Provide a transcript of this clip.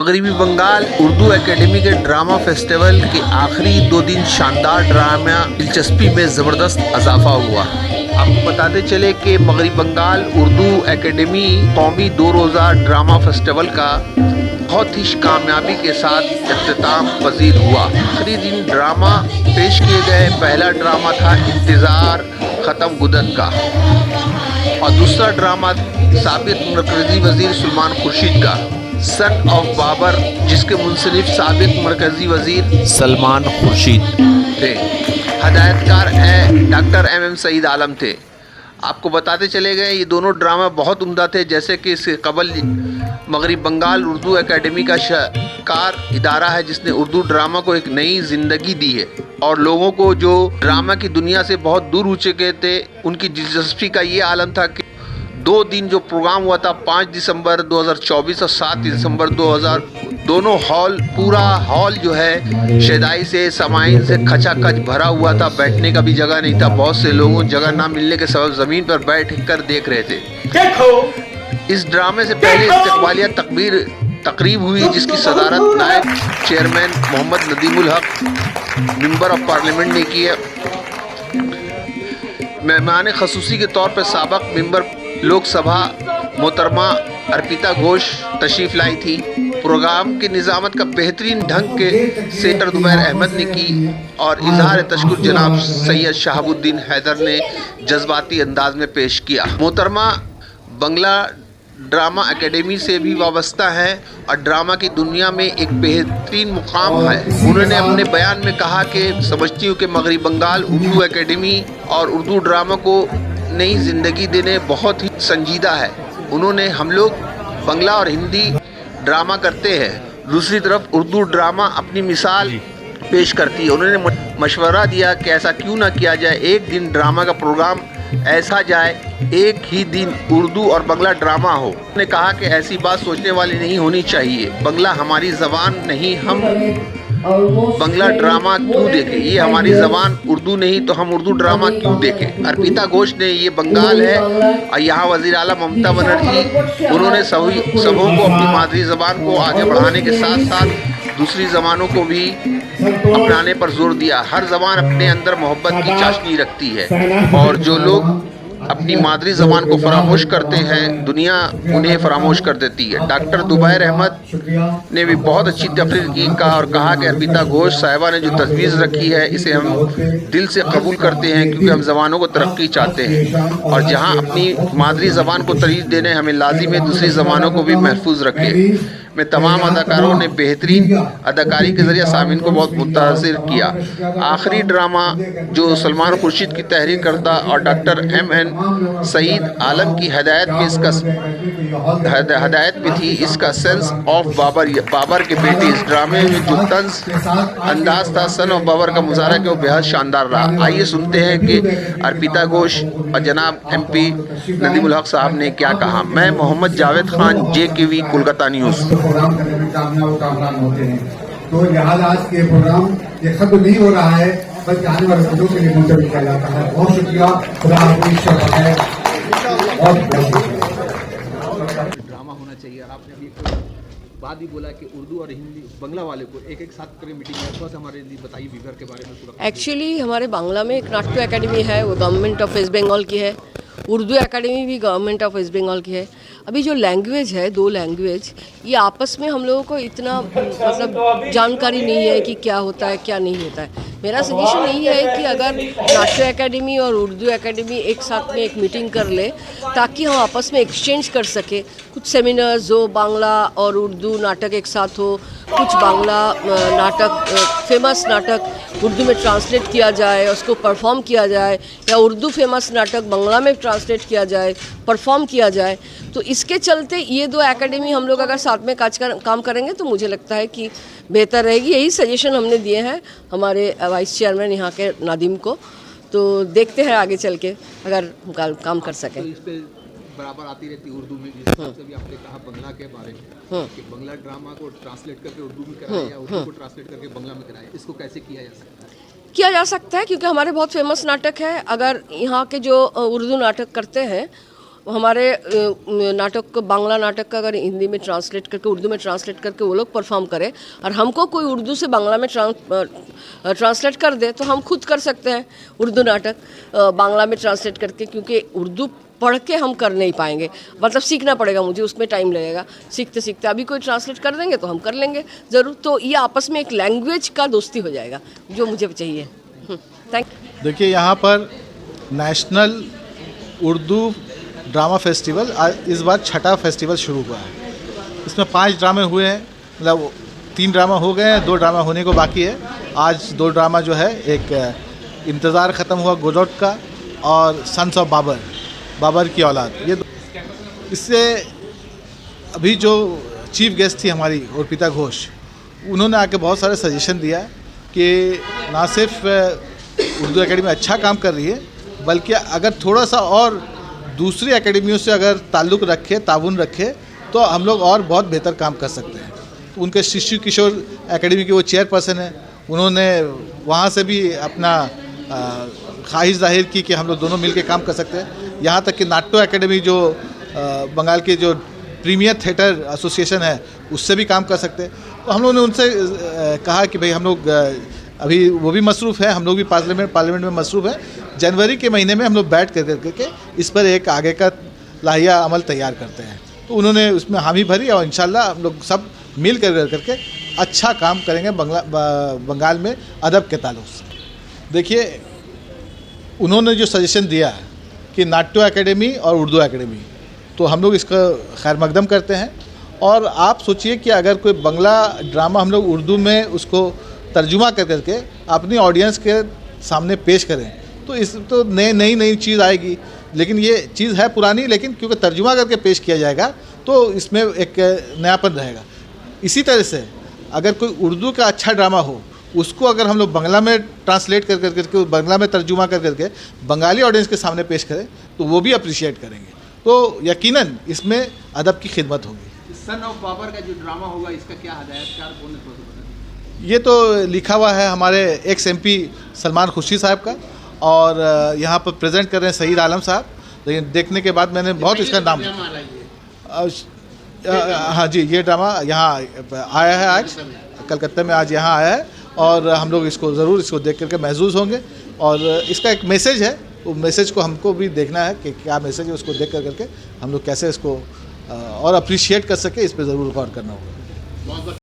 मगरबी बंगाल उर्दू एकेडमी के drama festival के आखिरी 2 दिन शानदार ड्रामा दिलचस्पी में ज़बरदस्त इजाफा हुआ। आपको बताते चले कि मगरबी बंगाल उर्दू एकेडमी कौमी 2 रोज़ा ड्रामा फेस्टिवल का बहुत ही कामयाबी के साथ इख्तिताम पजीर हुआ। आखिरी दिन ड्रामा पेश किए गए। पहला ड्रामा था इंतज़ार ख़त्म गुदत का और दूसरा ड्रामा साबिक मरकज़ी वज़ीर सलमान खुर्शीद का सन ऑफ बाबर, जिसके मुंसलिफ साबिक मरकज़ी वज़ीर सलमान खुर्शीद थे। हदायतकार डॉक्टर एम सईद आलम थे। आपको बताते चले गए ये दोनों ड्रामा बहुत उम्दा थे। जैसे कि इससे कबल मगरबी बंगाल उर्दू एकेडमी का शाहकार इदारा है जिसने उर्दू ड्रामा को एक नई ज़िंदगी दी है और लोगों को जो ड्रामा की दुनिया से बहुत दूर हो चुके थे उनकी दिलचस्पी का ये आलम था कि 2 दिन जो प्रोग्राम हुआ था 5 दिसंबर 2024 और 7 दिसंबर 2000, दोनों पूरा हॉल जो है शदाई से समाइन से खचाखच भरा हुआ था। बैठने का भी जगह नहीं था। बहुत से लोगों जगह ना मिलने के सबब ज़मीन पर बैठ कर देख रहे थे। इस ड्रामे से पहले इस्तकबालिया तकरीब हुई जिसकी सदारत नायब चेयरमैन मोहम्मद नदीमुल हक मेंबर ऑफ पार्लियामेंट ने की है। मेहमान खसूसी के तौर पर साबिक मेंबर लोकसभा मोहतरमा अर्पिता घोष तशरीफ़ लाई थी। प्रोग्राम की निज़ामत का बेहतरीन ढंग के सेटर दुबैर अहमद ने की और इजहार तशक्कुर जनाब सैयद शहाबुद्दीन हैदर ने जज्बाती अंदाज में पेश किया। मोहतरमा बंगला ड्रामा एकेडमी से भी वाबस्ता है और ड्रामा की दुनिया में एक बेहतरीन मुकाम है। उन्होंने अपने बयान में कहा कि समझती हूँ कि मगरबी बंगाल उर्दू एकेडमी और उर्दू ड्रामा को नई ज़िंदगी देने बहुत ही संजीदा है। उन्होंने हम लोग बंगला और हिंदी ड्रामा करते हैं, दूसरी तरफ उर्दू ड्रामा अपनी मिसाल पेश करती है। उन्होंने मशवरा दिया कि ऐसा क्यों ना किया जाए, एक दिन ड्रामा का प्रोग्राम ऐसा जाए, एक ही दिन उर्दू और बंगला ड्रामा हो। उन्होंने कहा कि ऐसी बात सोचने वाली नहीं होनी चाहिए। बंगला हमारी ज़बान नहीं, हम बंगला ड्रामा क्यों देखें, ये हमारी ज़बान उर्दू नहीं तो हम उर्दू ड्रामा क्यों देखें। अर्पिता घोष ने ये बंगाल है और यहाँ वज़ीर आला ममता बनर्जी उन्होंने सबों को अपनी मादरी ज़बान को आगे बढ़ाने के साथ साथ दूसरी ज़बानों को भी अपनाने पर जोर दिया। हर ज़बान अपने अंदर मोहब्बत की चाशनी रखती है और जो लोग अपनी मादरी ज़बान को फरामोश करते हैं दुनिया उन्हें फरामोश कर देती है। डॉक्टर दुबैर अहमद ने भी बहुत अच्छी तकरीर की और कहा कि अर्पिता घोष साहिबा ने जो तजवीज़ रखी है इसे हम दिल से कबूल करते हैं क्योंकि हम ज़बानों को तरक्की चाहते हैं और जहां अपनी मादरी ज़बान को तरजीह देने हमें लाजिम है दूसरी ज़बानों को भी महफूज रखें। में तमाम अदाकारों ने बेहतरीन अदाकारी के ज़रिए सामीन को बहुत मुतासिर किया। आखिरी ड्रामा जो सलमान खुर्शीद की तहरीर करता और डॉक्टर एम सईद आलम की हदायत में थी, इसका सेंस ऑफ बाबर के बेटे। इस ड्रामे में जो तंज अंदाज था सन ऑफ बाबर का मुजाहरा कि वो बेहद शानदार रहा। आइए सुनते हैं कि अर्पिता घोष और जनाब MP नदीमुल हक साहब ने क्या कहा। मैं Mohammed Javed Khan, JKV, Kolkata news. Program करने में कामयाब होते हैं। तो लिहाजा आज के प्रोग्राम ये खत्म नहीं हो रहा है बल्कि आने वाले दिनों के लिए मुंतज़िर किया जाता है। बहुत शुक्रिया, खुदा हाफ़िज़, शब है और ड्रामा होना चाहिए। और आपने अभी एक बात भी बोला कि उर्दू और हिंदी बंगला वाले को एक साथ करें मीटिंग में। थोड़ा सा हमारे लिए बताइए विवर के बारे में पूरा। एक्चुअली हमारे बांग्ला में एक नाट्य एकेडमी है, वो गवर्नमेंट ऑफ वेस्ट बंगाल की है। उर्दू एकेडमी भी गवर्नमेंट ऑफ वेस्ट बंगाल की है। अभी जो लैंग्वेज है, 2 लैंग्वेज, ये आपस में हम लोगों को इतना मतलब जानकारी नहीं है कि क्या होता है क्या नहीं होता है। मेरा सजेशन यही है कि अगर नाट्य एकेडमी और उर्दू एकेडमी एक साथ में एक मीटिंग कर ले ताकि हम आपस में एक्सचेंज कर सके। कुछ सेमिनार्स हो, बांग्ला और उर्दू नाटक एक साथ हो, कुछ बांग्ला नाटक फेमस नाटक उर्दू में ट्रांसलेट किया जाए, उसको परफॉर्म किया जाए, या उर्दू फेमस नाटक बांग्ला में ट्रांसलेट किया जाए, परफॉर्म किया जाए। तो इसके चलते ये 2 एकेडमी हम लोग अगर साथ में काम करेंगे तो मुझे लगता है कि बेहतर रहेगी। यही सजेशन हमने दिए हैं हमारे वाइस चेयरमैन यहाँ के नादिम को। तो देखते हैं आगे चल के अगर काम कर सकें। तो इस पे बराबर आती रहती उर्दू में, जिस हिसाब से भी आपने कहा बंगला के बारे में कि बंगला ड्रामा को ट्रांसलेट करके उर्दू में कराया या उर्दू को ट्रांसलेट करके बंगला में कराया, इसको कैसे किया जा सकता है? किया जा सकता है क्योंकि हमारे बहुत फेमस नाटक है। अगर यहाँ के जो उर्दू नाटक करते हैं हमारे नाटक को, बांग्ला नाटक का अगर हिंदी में ट्रांसलेट करके, उर्दू में ट्रांसलेट करके वो लोग परफॉर्म करें और हमको कोई उर्दू से बांग्ला में ट्रांसलेट कर दे तो हम खुद कर सकते हैं उर्दू नाटक बांग्ला में ट्रांसलेट करके, क्योंकि उर्दू पढ़ के हम कर नहीं पाएंगे, मतलब सीखना पड़ेगा मुझे, उसमें टाइम लगेगा सीखते सीखते। अभी कोई ट्रांसलेट कर देंगे तो हम कर लेंगे ज़रूर। तो ये आपस में एक लैंग्वेज का दोस्ती हो जाएगा, जो मुझे चाहिए। Thank you. देखिए, यहाँ पर नेशनल उर्दू ड्रामा फेस्टिवल इस बार 6ठा फेस्टिवल शुरू हुआ है। इसमें 5 ड्रामे हुए हैं, मतलब 3 ड्रामा हो गए हैं, 2 ड्रामा होने को बाकी है। आज 2 ड्रामा जो है, एक इंतज़ार ख़त्म हुआ गोदौट का और सन्स ऑफ बाबर की औलाद, ये इससे अभी जो चीफ गेस्ट थी हमारी अर्पिता घोष, उन्होंने आके बहुत सारे सजेशन दिया कि ना सिर्फ उर्दू एकेडमी अच्छा काम कर रही है, बल्कि अगर थोड़ा सा और दूसरी एकेडमियों से अगर ताल्लुक़ रखे, ताउन रखे, तो हम लोग और बहुत बेहतर काम कर सकते हैं। तो उनके शिशु किशोर एकेडमी के वो चेयरपर्सन हैं, उन्होंने वहाँ से भी अपना ख्वाहिश जाहिर की कि हम लोग दोनों मिलकर काम कर सकते हैं। यहाँ तक कि नाट्य एकेडमी जो बंगाल के जो प्रीमियर थिएटर एसोसिएशन है, उससे भी काम कर सकते हैं। तो हम लोगों ने उनसे कहा कि भाई हम लोग अभी वो भी मसरूफ़ है, हम लोग भी पार्लियामेंट में मसरूफ़ है। जनवरी के महीने में हम लोग बैठ करके इस पर एक आगे का लाहिया अमल तैयार करते हैं। तो उन्होंने उसमें हामी भरी और इंशाल्लाह हम लोग सब मिल करके अच्छा काम करेंगे बंगाल में अदब के ताल्लुक से। देखिए, उन्होंने जो सजेशन दिया कि नाट्य एकेडमी और उर्दू एकेडमी, तो हम लोग इसका खैर मकदम करते हैं। और आप सोचिए कि अगर कोई बंगला ड्रामा हम लोग उर्दू में उसको तर्जुमा करके अपनी ऑडियंस के सामने पेश करें, तो इस तो नई चीज़ आएगी। लेकिन ये चीज़ है पुरानी, लेकिन क्योंकि तर्जुमा करके पेश किया जाएगा तो इसमें एक नयापन रहेगा। इसी तरह से अगर कोई उर्दू का अच्छा ड्रामा हो, उसको अगर हम लोग बांग्ला में ट्रांसलेट करके बांग्ला में तर्जुमा करके बंगाली ऑडियंस के सामने पेश करें, तो वो भी अप्रिशिएट करेंगे। तो यकीनन इसमें अदब की खिदमत होगी। सन ऑफ बाबर का जो ड्रामा होगा, इसका क्या हदायतकार कौन है? ये तो लिखा हुआ है हमारे एक्स MP सलमान खुर्शीद साहब का, और यहाँ पर प्रेजेंट कर रहे हैं सईद आलम साहब। लेकिन देखने के बाद मैंने बहुत इसका नाम, हाँ जी, ये ड्रामा यहाँ आया है, आज कलकत्ता में आज यहाँ आया है, और हम लोग इसको ज़रूर इसको देख करके महसूस होंगे। और इसका एक मैसेज है, वो मैसेज को हमको भी देखना है कि क्या मैसेज है, उसको देख करके हम लोग कैसे इसको और अप्रिशिएट कर सके, इस पर ज़रूर गौर करना होगा।